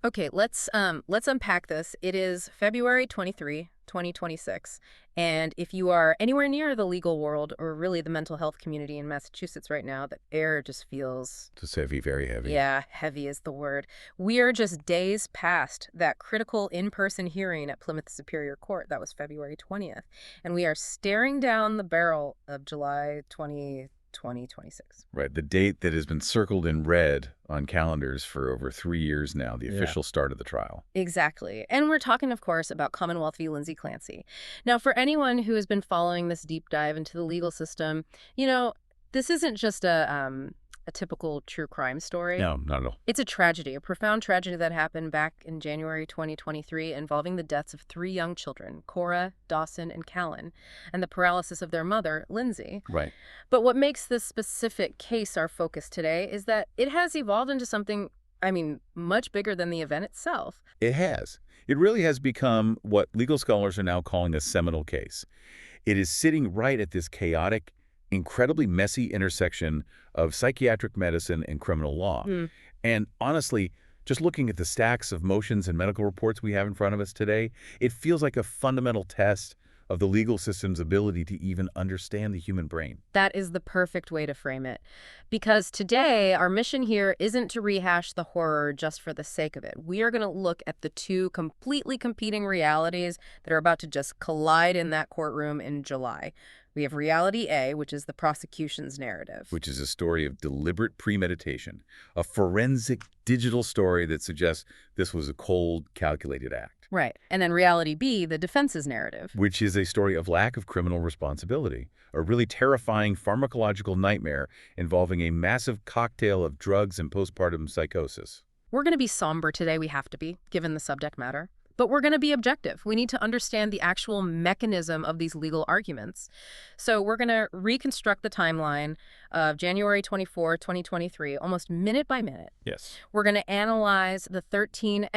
Okay, let's unpack this. It is February 23, 2026, and if you are anywhere near the legal world or really the mental health community in Massachusetts right now, the air just feels, It's heavy, very heavy. yeah, heavy is the word. We are just days past that critical in-person hearing at Plymouth Superior Court. That was February 20th, and we are staring down the barrel of July 2026. Right, the date that has been circled in red on calendars for over 3 years now, the Yeah. official start of the trial. Exactly. And we're talking, of course, about Commonwealth v. Lindsay Clancy. Now, for anyone who has been following this deep dive into the legal system, you know, this isn't just a typical true crime story. No, not at all. It's a tragedy, a profound tragedy that happened back in January 2023 involving the deaths of three young children, Cora, Dawson, and Callan, and the paralysis of their mother, Lindsay. Right. But what makes this specific case our focus today is that it has evolved into something, much bigger than the event itself. It has. It really has become what legal scholars are now calling a seminal case. It is sitting right at this chaotic, incredibly messy intersection of psychiatric medicine and criminal law. And honestly, just looking at the stacks of motions and medical reports we have in front of us today, it feels like a fundamental test of the legal system's ability to even understand the human brain. That is the perfect way to frame it. Because today, our mission here isn't to rehash the horror just for the sake of it. We are going to look at the two completely competing realities that are about to just collide in that courtroom in July. We have reality A, which is the prosecution's narrative. Which is a story of deliberate premeditation, a forensic digital story that suggests this was a cold, calculated act. Right. And then reality B, the defense's narrative. Which is a story of lack of criminal responsibility, a really terrifying pharmacological nightmare involving a massive cocktail of drugs and postpartum psychosis. We're going to be somber today. We have to be, given the subject matter. But we're going to be objective. We need to understand the actual mechanism of these legal arguments. So we're going to reconstruct the timeline of January 24, 2023, almost minute by minute. Yes. We're going to analyze the 13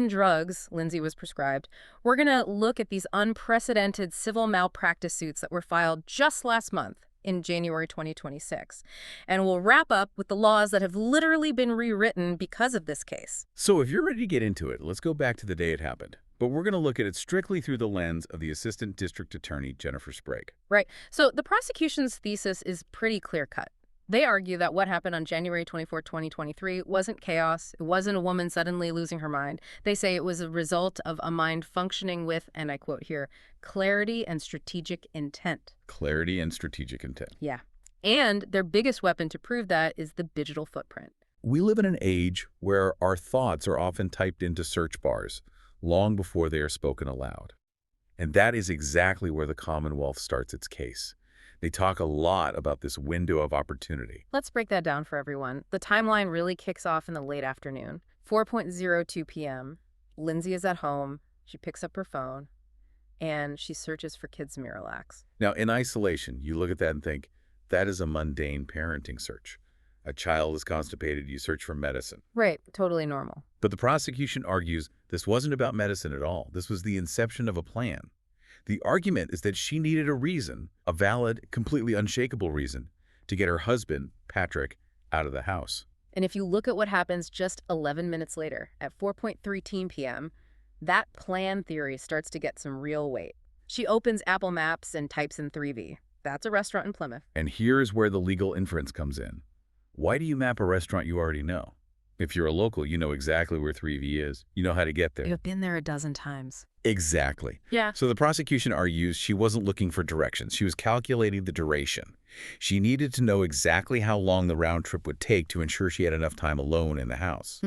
drugs Lindsay was prescribed. We're going to look at these unprecedented civil malpractice suits that were filed just last month in January 2026. And we'll wrap up with the laws that have literally been rewritten because of this case. So if you're ready to get into it, let's go back to the day it happened. But we're going to look at it strictly through the lens of the Assistant District Attorney, Jennifer Sprague. Right. So the prosecution's thesis is pretty clear-cut. They argue that what happened on January 24, 2023 wasn't chaos. It wasn't a woman suddenly losing her mind. They say it was a result of a mind functioning with, and I quote here, clarity and strategic intent. Clarity and strategic intent. Yeah. And their biggest weapon to prove that is the digital footprint. We live in an age where our thoughts are often typed into search bars long before they are spoken aloud. And that is exactly where the Commonwealth starts its case. They talk a lot about this window of opportunity. Let's break that down for everyone. The timeline really kicks off in the late afternoon. 4:02 p.m. Lindsay is at home. She picks up her phone, and she searches for Kids Miralax. Now, in isolation, you look at that and think, that is a mundane parenting search. A child is constipated, you search for medicine. Right, totally normal. But the prosecution argues this wasn't about medicine at all. This was the inception of a plan. The argument is that she needed a reason, a valid, completely unshakable reason, to get her husband, Patrick, out of the house. And if you look at what happens just 11 minutes later, at 4:13 p.m., that plan theory starts to get some real weight. She opens Apple Maps and types in 3V. That's a restaurant in Plymouth. And here's where the legal inference comes in. Why do you map a restaurant you already know? If you're a local, you know exactly where 3V is. You know how to get there. You've been there a dozen times. Exactly. Yeah. So the prosecution argues she wasn't looking for directions. She was calculating the duration. She needed to know exactly how long the round trip would take to ensure she had enough time alone in the house.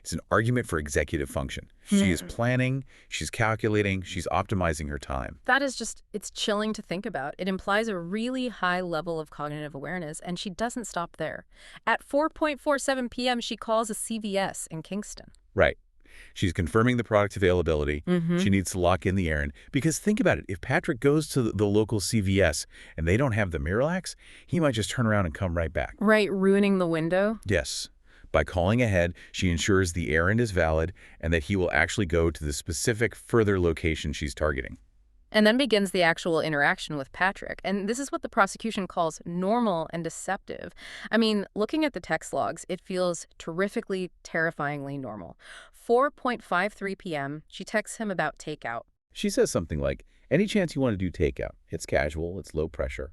It's an argument for executive function. She is planning, she's calculating, she's optimizing her time. That is it's chilling to think about. It implies a really high level of cognitive awareness, and she doesn't stop there. At 4:47 p.m., she calls a CVS in Kingston. Right. She's confirming the product availability. She needs to lock in the errand. Because think about it. If Patrick goes to the local CVS and they don't have the Miralax, he might just turn around and come right back. Right, ruining the window? Yes. By calling ahead, she ensures the errand is valid and that he will actually go to the specific further location she's targeting. And then begins the actual interaction with Patrick. And this is what the prosecution calls normal and deceptive. I mean, looking at the text logs, it feels terrifically, terrifyingly normal. 4:53 p.m., she texts him about takeout. She says something like, any chance you want to do takeout? It's casual, it's low pressure.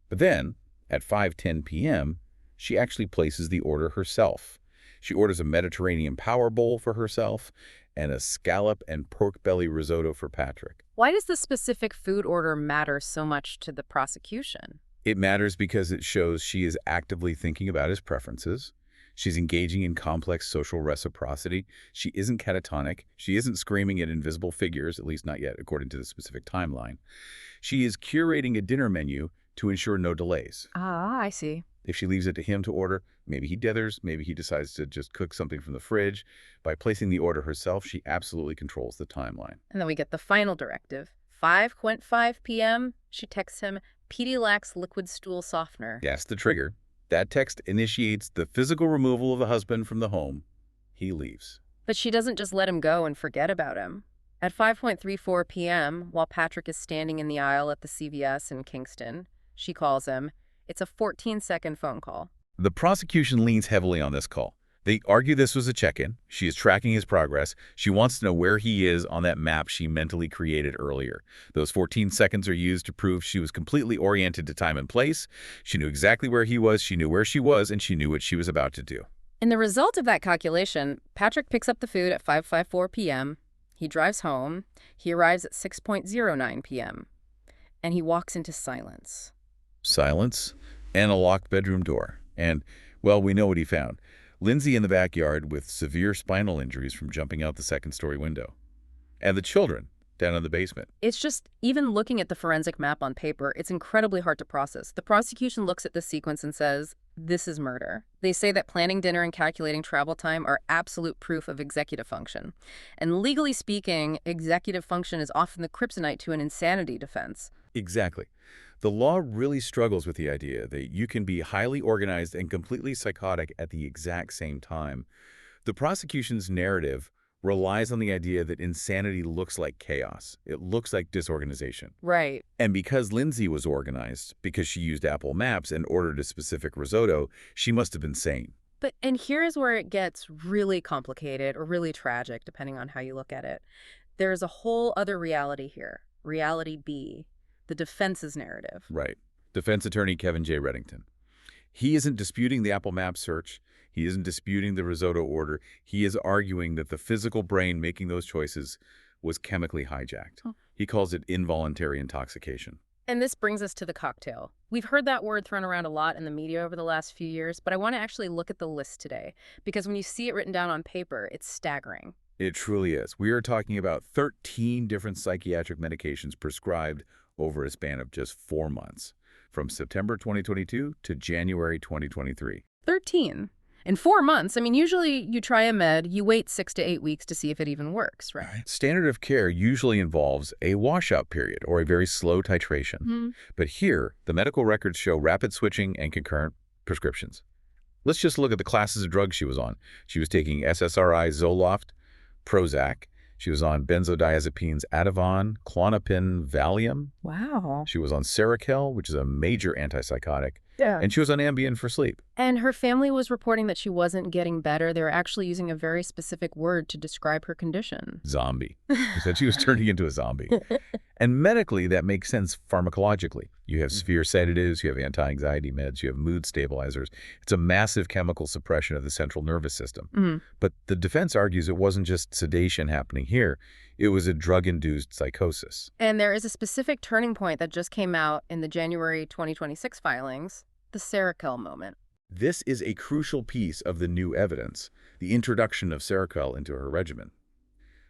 But then, at 5:10 p.m., she actually places the order herself. She orders a Mediterranean power bowl for herself and a scallop and pork belly risotto for Patrick. Why does the specific food order matter so much to the prosecution? It matters because it shows she is actively thinking about his preferences. She's engaging in complex social reciprocity. She isn't catatonic. She isn't screaming at invisible figures, at least not yet, according to the specific timeline. She is curating a dinner menu to ensure no delays. Ah, I see. If she leaves it to him to order, maybe he dithers, maybe he decides to just cook something from the fridge. By placing the order herself, she absolutely controls the timeline. And then we get the final directive. 5:05 p.m., she texts him, Pedialyte liquid stool softener. That's the trigger. That text initiates the physical removal of the husband from the home. He leaves. But she doesn't just let him go and forget about him. At 5:34 p.m., while Patrick is standing in the aisle at the CVS in Kingston, she calls him. It's a 14-second phone call. The prosecution leans heavily on this call. They argue this was a check-in. She is tracking his progress. She wants to know where he is on that map she mentally created earlier. Those 14 seconds are used to prove she was completely oriented to time and place. She knew exactly where he was, she knew where she was, and she knew what she was about to do. In the result of that calculation, Patrick picks up the food at 5:54 p.m. He drives home. He arrives at 6:09 p.m. And he walks into silence. Silence and a locked bedroom door. And, well, we know what he found. Lindsay in the backyard with severe spinal injuries from jumping out the second-story window. And the children down in the basement. It's just, even looking at the forensic map on paper, it's incredibly hard to process. The prosecution looks at this sequence and says, this is murder. They say that planning dinner and calculating travel time are absolute proof of executive function. And legally speaking, executive function is often the kryptonite to an insanity defense. Exactly. The law really struggles with the idea that you can be highly organized and completely psychotic at the exact same time. The prosecution's narrative relies on the idea that insanity looks like chaos. It looks like disorganization. Right. And because Lindsay was organized, because she used Apple Maps and ordered a specific risotto, she must have been sane. And here is where it gets really complicated or really tragic, depending on how you look at it. There's a whole other reality here. Reality B. The defense's narrative. Right. Defense attorney Kevin J. Reddington. He isn't disputing the Apple Maps search. He isn't disputing the risotto order. He is arguing that the physical brain making those choices was chemically hijacked. Oh. He calls it involuntary intoxication. And this brings us to the cocktail. We've heard that word thrown around a lot in the media over the last few years, but I want to actually look at the list today, because when you see it written down on paper, it's staggering. It truly is. We are talking about 13 different psychiatric medications prescribed over a span of just 4 months, from September 2022 to January 2023. 13. In 4 months, I mean, usually you try a med, you wait 6 to 8 weeks to see if it even works, right? Standard of care usually involves a washout period or a very slow titration. But here, the medical records show rapid switching and concurrent prescriptions. Let's just look at the classes of drugs she was on. She was taking SSRI, Zoloft, Prozac. She was on benzodiazepines, Ativan, Klonopin, Valium. Wow. She was on Seroquel, which is a major antipsychotic. Yeah. And she was on Ambien for sleep. And her family was reporting that she wasn't getting better. They were actually using a very specific word to describe her condition. Zombie. They said she was turning into a zombie. And medically, that makes sense pharmacologically. You have severe sedatives, you have anti-anxiety meds, you have mood stabilizers. It's a massive chemical suppression of the central nervous system. But the defense argues it wasn't just sedation happening here. It was a drug-induced psychosis. And there is a specific turning point that just came out in the January 2026 filings, the Seroquel moment. This is a crucial piece of the new evidence, the introduction of Seroquel into her regimen.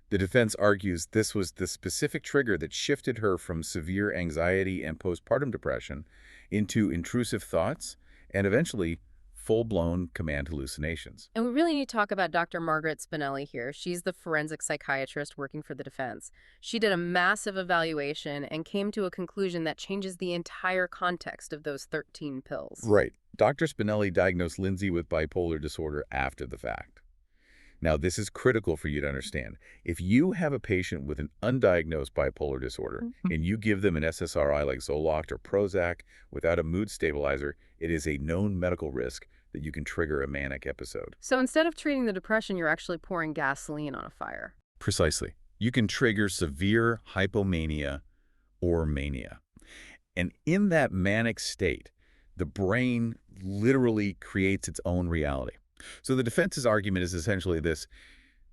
The defense argues this was the specific trigger that shifted her from severe anxiety and postpartum depression into intrusive thoughts and eventually full-blown command hallucinations. And we really need to talk about Dr. Margaret Spinelli here. She's the forensic psychiatrist working for the defense. She did a massive evaluation and came to a conclusion that changes the entire context of those 13 pills. Right. Dr. Spinelli diagnosed Lindsay with bipolar disorder after the fact. Now, this is critical for you to understand. If you have a patient with an undiagnosed bipolar disorder Mhm. and you give them an SSRI like Zoloft or Prozac without a mood stabilizer, it is a known medical risk that you can trigger a manic episode. So instead of treating the depression, you're actually pouring gasoline on a fire. Precisely. You can trigger severe hypomania or mania. And in that manic state, the brain literally creates its own reality. So the defense's argument is essentially this.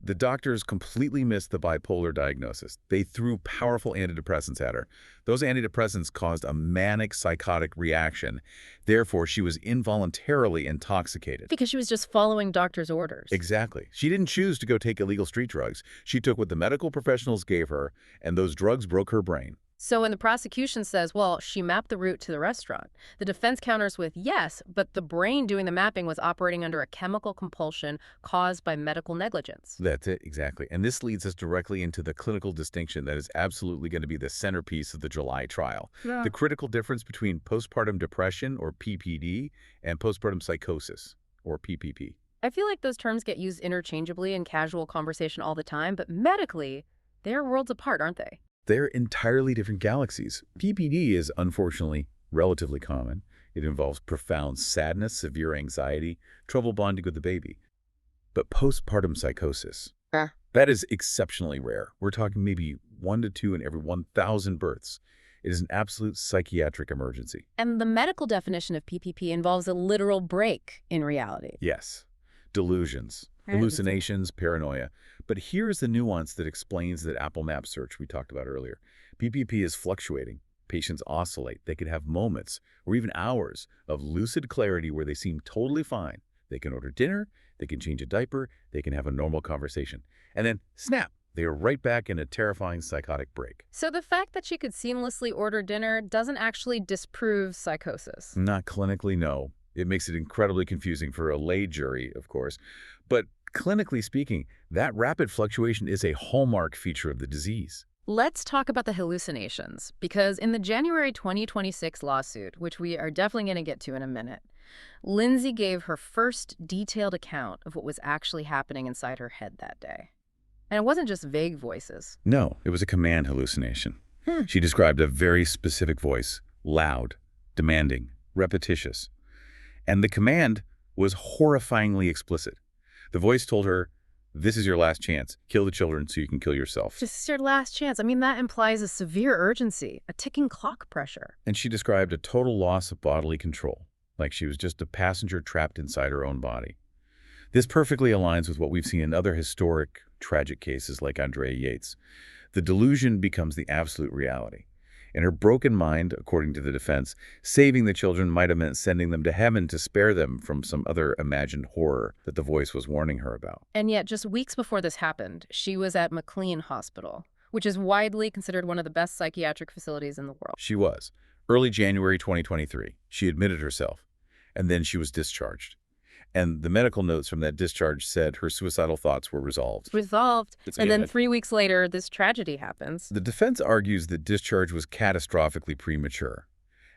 The doctors completely missed the bipolar diagnosis. They threw powerful antidepressants at her. Those antidepressants caused a manic psychotic reaction. Therefore, she was involuntarily intoxicated. Because she was just following doctor's orders. Exactly. She didn't choose to go take illegal street drugs. She took what the medical professionals gave her, and those drugs broke her brain. So when the prosecution says, well, she mapped the route to the restaurant, the defense counters with, yes, but the brain doing the mapping was operating under a chemical compulsion caused by medical negligence. That's it, exactly. And this leads us directly into the clinical distinction that is absolutely going to be the centerpiece of the July trial. Yeah. The critical difference between postpartum depression, or PPD, and postpartum psychosis, or PPP. I feel like those terms get used interchangeably in casual conversation all the time, but medically, they're worlds apart, aren't they? They're entirely different galaxies. PPD is, unfortunately, relatively common. It involves profound sadness, severe anxiety, trouble bonding with the baby. But postpartum psychosis, that is exceptionally rare. We're talking maybe 1 to 2 in every 1,000 births. It is an absolute psychiatric emergency. And the medical definition of PPP involves a literal break in reality. Yes. Delusions, hallucinations, paranoia. But here's the nuance that explains that Apple Map search we talked about earlier. PPP is fluctuating. Patients oscillate. They could have moments or even hours of lucid clarity where they seem totally fine. They can order dinner, they can change a diaper, they can have a normal conversation. And then, snap, they are right back in a terrifying psychotic break. So the fact that she could seamlessly order dinner doesn't actually disprove psychosis. Not clinically, no. It makes it incredibly confusing for a lay jury, of course. But clinically speaking, that rapid fluctuation is a hallmark feature of the disease. Let's talk about the hallucinations, because in the January 2026 lawsuit, which we are definitely going to get to in a minute, Lindsay gave her first detailed account of what was actually happening inside her head that day. And it wasn't just vague voices. No, it was a command hallucination. She described a very specific voice, loud, demanding, repetitious. And the command was horrifyingly explicit. The voice told her, "This is your last chance. Kill the children so you can kill yourself." This is your last chance. I mean, that implies a severe urgency, a ticking clock pressure. And she described a total loss of bodily control, like she was just a passenger trapped inside her own body. This perfectly aligns with what we've seen in other historic, tragic cases like Andrea Yates. The delusion becomes the absolute reality. In her broken mind, according to the defense, saving the children might have meant sending them to heaven to spare them from some other imagined horror that the voice was warning her about. And yet, just weeks before this happened, she was at McLean Hospital, which is widely considered one of the best psychiatric facilities in the world. She was. Early January 2023, she admitted herself, and then she was discharged. And the medical notes from that discharge said her suicidal thoughts were resolved. And then 3 weeks later, this tragedy happens. The defense argues that discharge was catastrophically premature,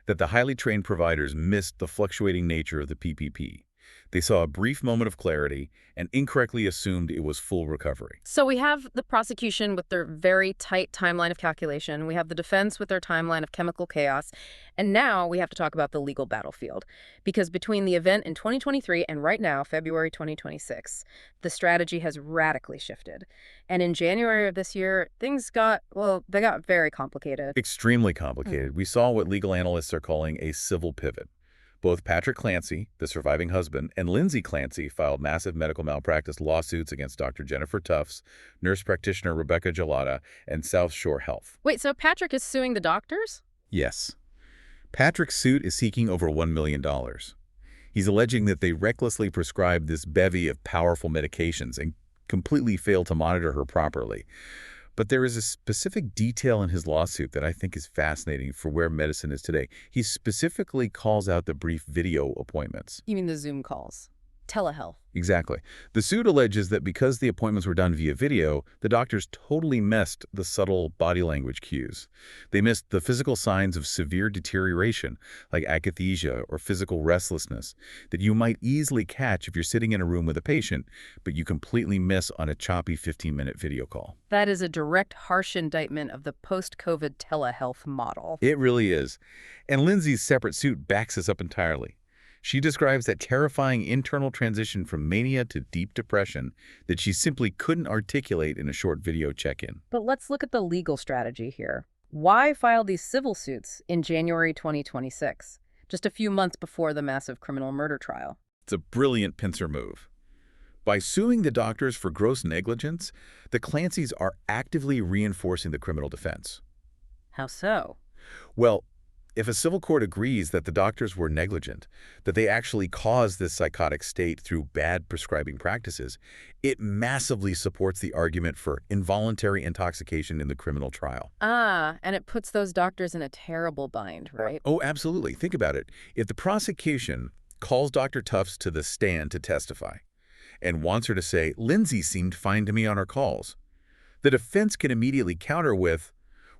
that the highly trained providers missed the fluctuating nature of the PPP. They saw a brief moment of clarity and incorrectly assumed it was full recovery. So we have the prosecution with their very tight timeline of calculation. We have the defense with their timeline of chemical chaos. And now we have to talk about the legal battlefield. Because between the event in 2023 and right now, February 2026, the strategy has radically shifted. And in January of this year, things got, well, they got very complicated. Extremely complicated. We saw what legal analysts are calling a civil pivot. Both Patrick Clancy, the surviving husband, and Lindsay Clancy filed massive medical malpractice lawsuits against Dr. Jennifer Tufts, nurse practitioner Rebecca Gelada, and South Shore Health. Wait, so Patrick is suing the doctors? Yes. Patrick's suit is seeking over $1 million. He's alleging that they recklessly prescribed this bevy of powerful medications and completely failed to monitor her properly. But there is a specific detail in his lawsuit that I think is fascinating for where medicine is today. He specifically calls out the brief video appointments. You mean the Zoom calls? Telehealth. Exactly. The suit alleges that because the appointments were done via video, the doctors totally missed the subtle body language cues. They missed the physical signs of severe deterioration, like akathisia or physical restlessness, that you might easily catch if you're sitting in a room with a patient, but you completely miss on a choppy 15-minute video call. That is a direct, harsh indictment of the post-COVID telehealth model. It really is. And Lindsay's separate suit backs this up entirely. She describes that terrifying internal transition from mania to deep depression that she simply couldn't articulate in a short video check-in. But let's look at the legal strategy here. Why file these civil suits in January 2026, just a few months before the massive criminal murder trial? It's a brilliant pincer move. By suing the doctors for gross negligence, the Clancys are actively reinforcing the criminal defense. How so? Well, if a civil court agrees that the doctors were negligent, that they actually caused this psychotic state through bad prescribing practices, it massively supports the argument for involuntary intoxication in the criminal trial. Ah, and it puts those doctors in a terrible bind, right? Oh, absolutely. Think about it. If the prosecution calls Dr. Tufts to the stand to testify and wants her to say, "Lindsay seemed fine to me on her calls," the defense can immediately counter with,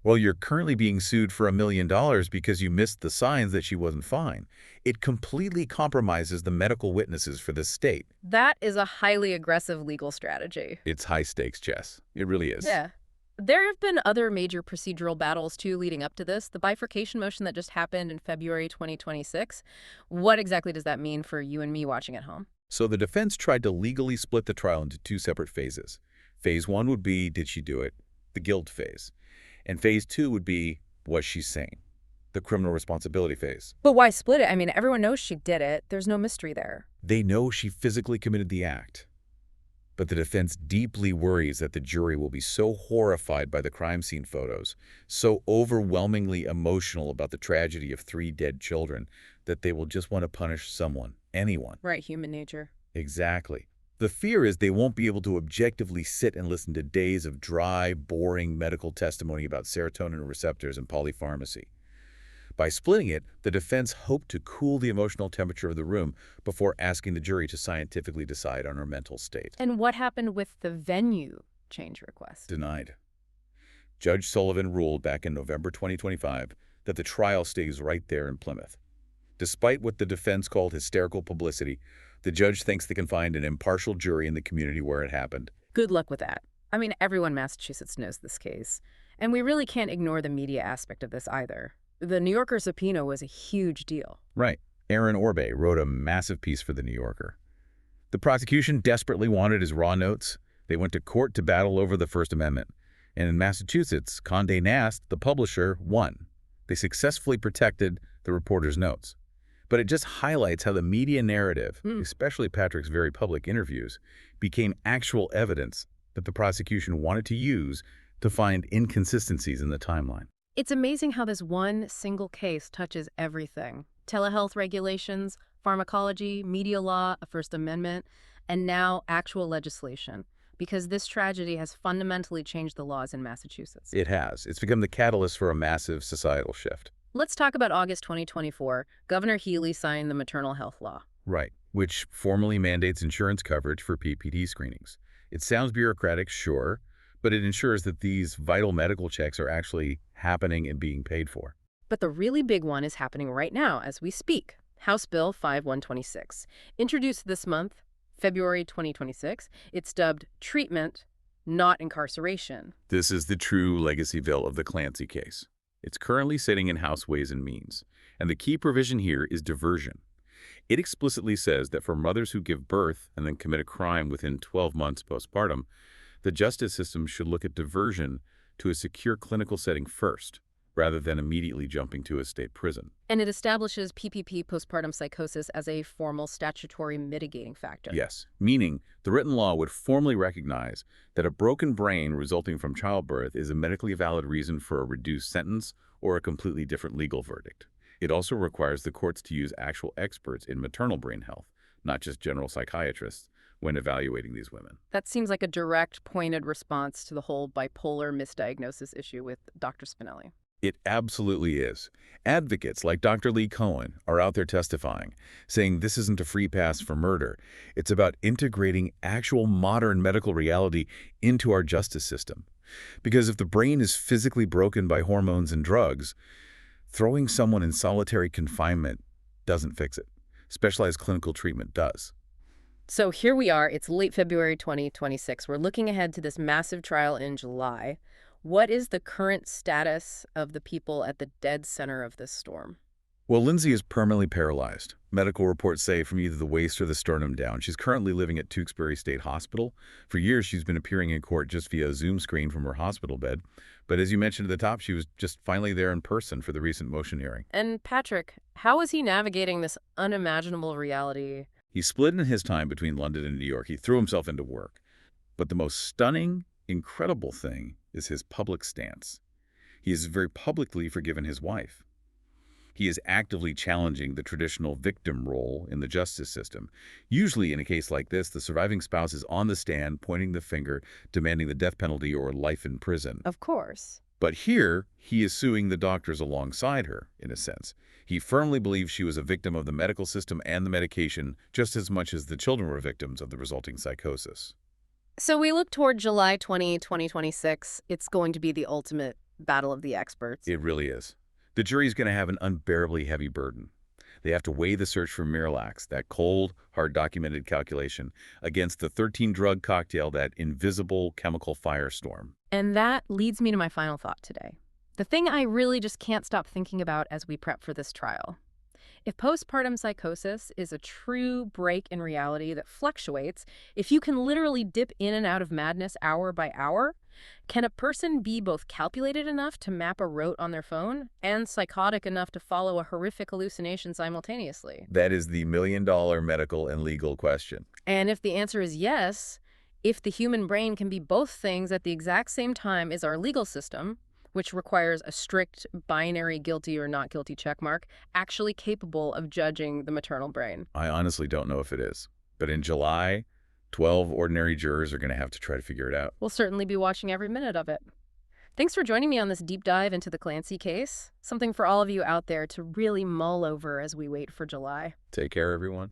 "Well, you're currently being sued for $1 million because you missed the signs that she wasn't fine." It completely compromises the medical witnesses for the state. That is a highly aggressive legal strategy. It's high-stakes chess. It really is. Yeah. There have been other major procedural battles, too, leading up to this. The bifurcation motion that just happened in February 2026. What exactly does that mean for you and me watching at home? So the defense tried to legally split the trial into two separate phases. Phase 1 would be, did she do it? The guilt phase. And phase 2 would be, was she sane? The criminal responsibility phase. But why split it? I mean, everyone knows she did it. There's no mystery there. They know she physically committed the act. But the defense deeply worries that the jury will be so horrified by the crime scene photos, so overwhelmingly emotional about the tragedy of 3 dead children, that they will just want to punish someone, anyone. Right, human nature. Exactly. The fear is they won't be able to objectively sit and listen to days of dry, boring medical testimony about serotonin receptors and polypharmacy. By splitting it, the defense hoped to cool the emotional temperature of the room before asking the jury to scientifically decide on her mental state. And what happened with the venue change request? Denied. Judge Sullivan ruled back in November 2025 that the trial stays right there in Plymouth. Despite what the defense called hysterical publicity, the judge thinks they can find an impartial jury in the community where it happened. Good luck with that. I mean, everyone in Massachusetts knows this case. And we really can't ignore the media aspect of this either. The New Yorker subpoena was a huge deal. Right. Aaron Orbe wrote a massive piece for the New Yorker. The prosecution desperately wanted his raw notes. They went to court to battle over the First Amendment. And in Massachusetts, Condé Nast, the publisher, won. They successfully protected the reporter's notes. But it just highlights how the media narrative, especially Patrick's very public interviews, became actual evidence that the prosecution wanted to use to find inconsistencies in the timeline. It's amazing how this one single case touches everything. Telehealth regulations, pharmacology, media law, a First Amendment, and now actual legislation. Because this tragedy has fundamentally changed the laws in Massachusetts. It has. It's become the catalyst for a massive societal shift. Let's talk about August 2024. Governor Healy signed the maternal health law. Right, which formally mandates insurance coverage for PPD screenings. It sounds bureaucratic, sure, but it ensures that these vital medical checks are actually happening and being paid for. But the really big one is happening right now as we speak. House Bill 5126, introduced this month, February 2026. It's dubbed treatment, not incarceration. This is the true legacy bill of the Clancy case. It's currently sitting in House Ways and Means, and the key provision here is diversion. It explicitly says that for mothers who give birth and then commit a crime within 12 months postpartum, the justice system should look at diversion to a secure clinical setting first, rather than immediately jumping to a state prison. And it establishes PPP, postpartum psychosis, as a formal statutory mitigating factor. Yes, meaning the written law would formally recognize that a broken brain resulting from childbirth is a medically valid reason for a reduced sentence or a completely different legal verdict. It also requires the courts to use actual experts in maternal brain health, not just general psychiatrists, when evaluating these women. That seems like a direct, pointed response to the whole bipolar misdiagnosis issue with Dr. Spinelli. It absolutely is. Advocates like Dr. Lee Cohen are out there testifying, saying this isn't a free pass for murder. It's about integrating actual modern medical reality into our justice system. Because if the brain is physically broken by hormones and drugs, throwing someone in solitary confinement doesn't fix it. Specialized clinical treatment does. So here we are. It's late February 2026. We're looking ahead to this massive trial in July. What is the current status of the people at the dead center of this storm? Well, Lindsay is permanently paralyzed. Medical reports say from either the waist or the sternum down. She's currently living at Tewksbury State Hospital. For years, she's been appearing in court just via a Zoom screen from her hospital bed. But as you mentioned at the top, she was just finally there in person for the recent motion hearing. And Patrick, how is he navigating this unimaginable reality? He split in his time between London and New York. He threw himself into work. But the most stunning, incredible thing is his public stance. He has very publicly forgiven his wife. He is actively challenging the traditional victim role in the justice system. Usually in a case like this, the surviving spouse is on the stand, pointing the finger, demanding the death penalty or life in prison. Of course. But here, he is suing the doctors alongside her, in a sense. He firmly believes she was a victim of the medical system and the medication just as much as the children were victims of the resulting psychosis. So we look toward July 2026. It's going to be the ultimate battle of the experts. It really is. The jury's going to have an unbearably heavy burden. They have to weigh the search for Miralax, that cold, hard-documented calculation, against the 13-drug cocktail, that invisible chemical firestorm. And that leads me to my final thought today. The thing I really just can't stop thinking about as we prep for this trial. If postpartum psychosis is a true break in reality that fluctuates, if you can literally dip in and out of madness hour by hour, can a person be both calculated enough to map a route on their phone and psychotic enough to follow a horrific hallucination simultaneously? That is the million-dollar medical and legal question. And if the answer is yes, if the human brain can be both things at the exact same time as our legal system, which requires a strict binary guilty or not guilty checkmark, actually capable of judging the maternal brain. I honestly don't know if it is. But in July, 12 ordinary jurors are going to have to try to figure it out. We'll certainly be watching every minute of it. Thanks for joining me on this deep dive into the Clancy case. Something for all of you out there to really mull over as we wait for July. Take care, everyone.